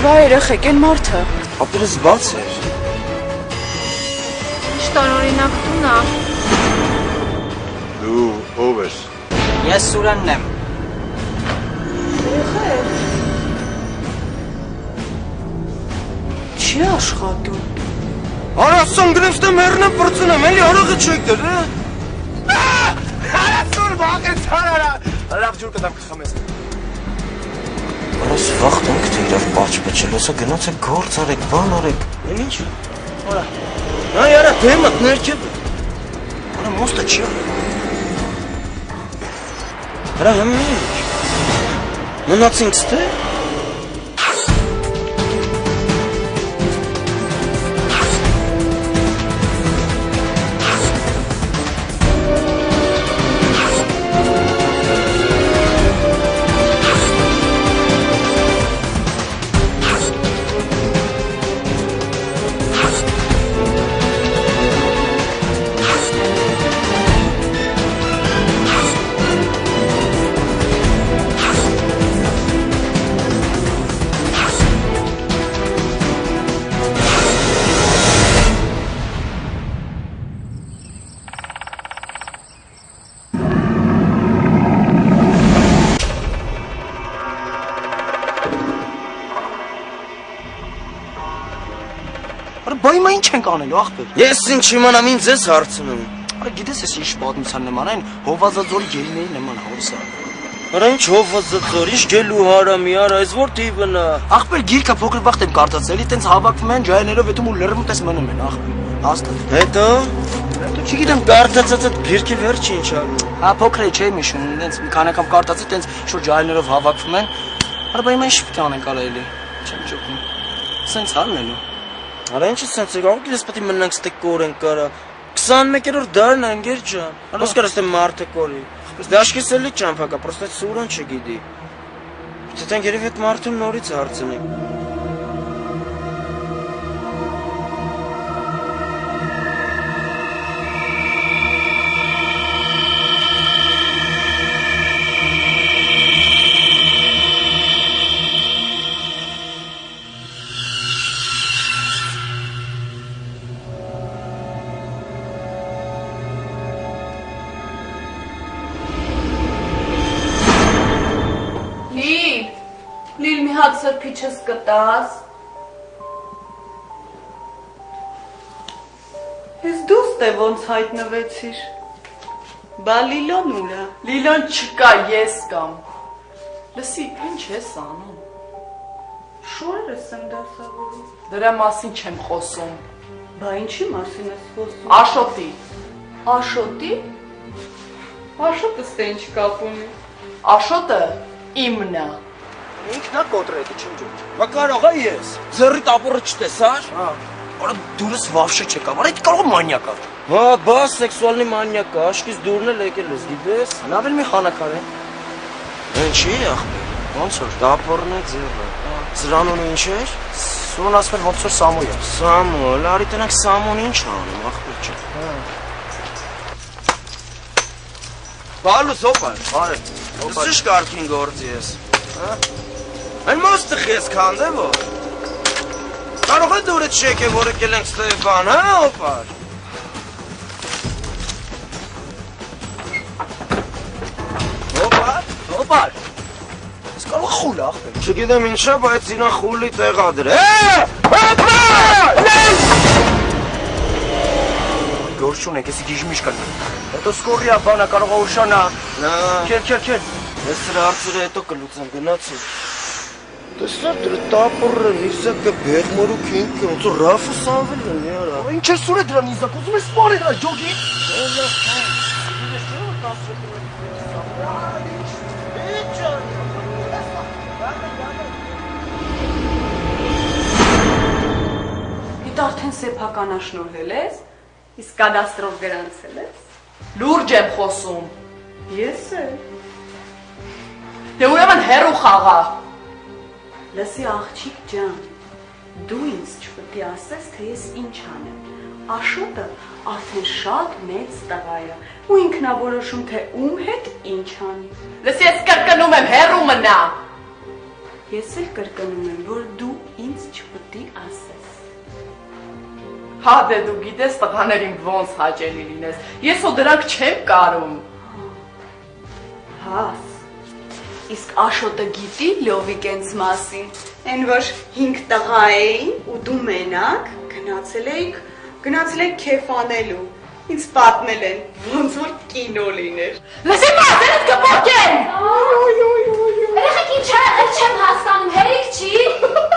Բա երեխեք են մարդը։ Ապերս բաց էր։ Ինչ տարօրինակ տուն է։ Դու ով ես։ Ես Սուրենն եմ։ Երեխեք։ Չի աշխատում։ Արասան գրեստը մերնը պրծնեմ, էլի արողը չեք դր, Արասուն բաղեց հարարա, լավ ջուր կտամ կխամես։ Արաս վաղտ ենք թե իրար պաչպեչել, ոսա գնաց է գործ արեք, բան արեք, են ինչ է, արա, նայ արա դեմըտ ներքև, արա մոստը չի արը, արա հմին, մնացինք ստե, Բայմա ինչ ենք անելու ախպեր։ Ես ինչ իմանամ ինձ ես հարցնում։ Արա գիտես ես ինչ պատմության նման այն հովազաձորի գելիների նման հորսա։ Արա ինչ հովազաձոր, ինչ գելու հարամի, արա այս որ տիպն է։ Ախպեր գիրքը փոքր վաղտ եմ կարդացել, էլի տենց հավաքվում են ջայներով հետում ու լրվում տես մնում են ախպեր։ Հաստատ։ Հետո չգիտեմ կարդացած այդ գիրքի վերջը ինչ է։ Հա փոքր է չէ միշուն, տենց մի քանի անգամ կարդացի, տենց շուտ ջայներով հավաքվում են։ Արա բայմա ինչ պիտի անենք արա էլի։ Չեմ ճոքում։ Սենց հաննելու։ Արա ինչ է սենց եկա, գիտես պետք է մնանք ստե կորենք կարա 21-րդ դարն է ընկեր ջան։ Ոնց կարա ստե մարդը կորի։ Դաշկիս էլի ճամփա կա, պրոստը սուրան չգիտի։ Դե երևի այդ մարդուն նորից հարցնենք։ Լիլ մի հատ սրբիչս կտաս։ Ես դուստ է ոնց հայտնվեցիր։ Բա Լիլոն ուր է։ Լիլոն չկա, ես կամ։ Լսի, ինչ ես անում։ Շորեր ես եմ դասավորում։ Դրա մասին չեմ խոսում։ Բա ինչի մասին ես խոսում։ Աշոտի։ Աշոտի։ Աշոտը ստե ինչ կապ ունի։ Աշոտը իմն է։ Ինքնա կոտրեդի չեմ ջոջ։ Բա կարող է ես։ Ձեռի տապորը չտեսար։ Հա։ Արա դուրս վավշե չեկավ, արա դա կարող մանյակ է։ Հա, բա սեքսուալնի մանյակ է, աշկից դուրն էլ եկել ես, գիտես։ Լավ էլ մի խանակար է։ Ինչի ախպեր։ Ոնց որ տապորն է ձեռը։ Սրանուն ինչ էր։ Սուրն ասվել ոնց որ Սամոյ է։ Սամոյ, արի տնակ Սամոն ինչ անում, ախպեր չէ։ Բալուս օպա, արե։ Ինչ կարգին գործի ես։ Հա։ Այն մոստը խես քանդ է որ։ Կարող է դուրը չեք է որ եկել ենք Ստեփան, հա օպար։ Օպար։ Ես կարող խուլ ախպեր։ Չգիտեմ ինչա, բայց ինա խուլի տեղա դր։ Գործ ունեք, եսի գիժմիշ կան։ Հետո սկորի աբանա կարող է ուշանա։ Քեր։ Ես սրա արծուրը հետո կլուծեմ, գնացի։ Տեսար դրը տապորը, նիզակը, բեղմորու քինքը, ոնց որ ռաֆը սանվել են, երա։ Ինչ է սուր է դրա նիզակ, ուզում ես սպարել այս ջոգի։ Իտ արդեն սեփականաշնորհել ես, իսկ կադաստրով գրանցել ես։ Լուրջ եմ խոսում։ Ես էլ։ Դե ուրեմն հեռու խաղա։ Լսի աղջիկ ջան, դու ինձ չպետք է ասես, թե ես ինչ անեմ։ Աշոտը արդեն շատ մեծ տղա է ու ինքնավորոշում, թե ում հետ ինչ անի։ Լսի, ես կրկնում եմ, հեռու մնա։ Ես էլ կրկնում եմ, որ դու ինձ չպետք է ասես։ Հա դե դու գիտես տղաներին ոնց հաճելի լինես։ Ես ու դրանք չեմ կարում։ Հաս։ Իսկ Աշոտը գիտի Լովիկենց մասին։ Այն որ 5 տղա էին ու դու մենակ գնացել էիք քեֆ անելու։ Ինձ պատմել են, ոնց որ կինո լիներ։ Լսի մազերդ կպոկեն։ Երեխեք ինչ չեմ հասկանում, հերիք չի։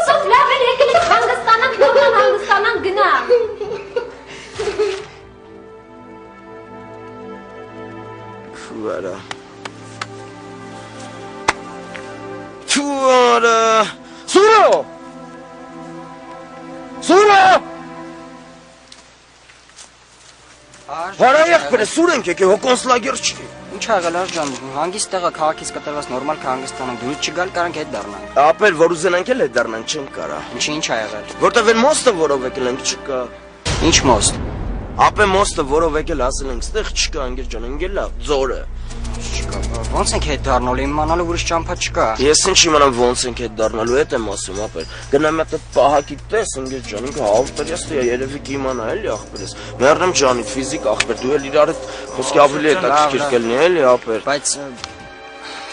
Սոf լավ էլ եկել եք հանգստանանք, նորմալ հանգստանանք գնամ։ Ֆու արա։ Ֆու արա։ Սուրո։ Սուրո։ Հարայ եղբայր, սուր ենք եկել, հո կոնսլագեր չի։ Ինչ ա եղել Աշ ջան, հանգիստ տեղը քաղաքից կտրված նորմալ կհանգստանանք, դուրս չգալ կարանք հետ դառնանք։ Ապեր, որ ուզենանք էլ հետ դառնանք, չենք կարա։ Ինչ ա եղել։ Որտեվ այն մոստը, որով եկել ենք, չկա։ Ինչ մոստ։ Ապե մոստը, որով եկել ասել ենք, ստեղ չկա, անգեր ջան, ընկել լավ, ձորը։ Չկա։ Ոնց ենք հետ դառնալու, իմանալու ուրիշ ճամփա չկա։ Ես ինչ իմանամ ոնց ենք հետ դառնալու, հետ եմ ասում, ապեր։ Գնամ այդ պահակի տես, ընկեր ջան, ինքը հավտարյաս է, երևի կիմանա էլի ախպերս։ Մեռնեմ ջանիդ, ֆիզիկ ախպեր, դու էլ իրար հետ խոսքի ավելի հետաքրքիր կլինի էլի, ապեր։ Բայց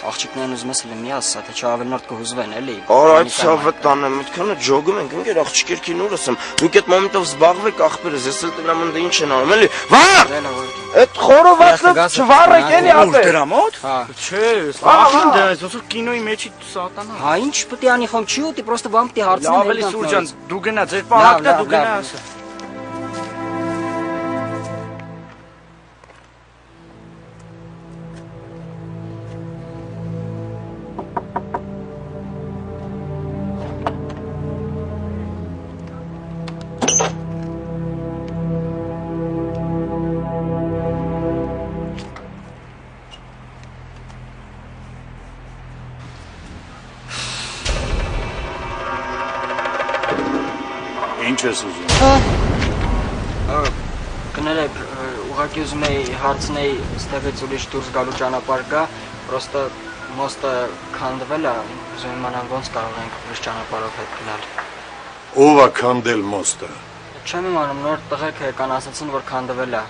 աղջիկներն ուզում ես լի ասա, թե չավելնորդ կհուզվեն էլի։ Արա այդ սավտանը մտքանը ջոգում ենք, ընկեր աղջիկերքին ուր ասեմ։ Դուք այդ մոմենտով զբաղվեք ախպերս, ես էլ տենամ ընդ ինչ են անում էլի։ Վար։ Այդ խորովածը չվառեք էլի ապեր։ Դրա մոտ։ Հա։ Չէ, ախին դες, ոնց որ կինոյի մեջի սատանա։ Հա ինչ պետք է անի խոմ չի ուտի, պրոստը բամ պետք է հարցնել։ Լավ էլի Սուր ջան, դու գնա, ձեր պահակն է, դու գնա ասա։ Ինչ ես ուզում։ Կներեք, ուղղակի ուզում էի հարցնել ստեղից ուրիշ դուրս գալու ճանապարհ կա, պրոստը մոստը քանդվել է, ուզում եմ իմանալ ոնց կարող ենք ուրիշ ճանապարհով հետ գնալ։ Ով է քանդել մոստը։ Չեմ իմանում, նոր տղեկ եկան ասացին, որ քանդվել է։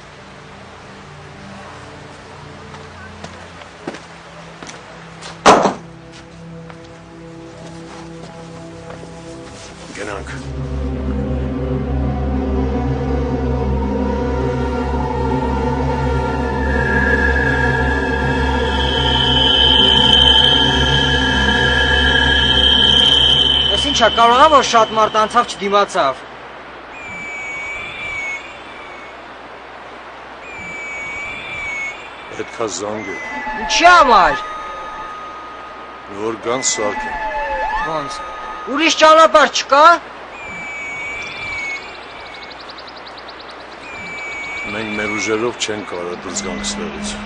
Գնանք։ Ինչա կարող է որ շատ մարդ անցավ չդիմացավ։ Պետքա զանգ է։ Ինչի համար։ Որ գան սարքեն։ Ոնց։ Ուրիշ ճանապարհ չկա։ Մենք մեր ուժերով չենք կարող դուրս գանք ստեղից։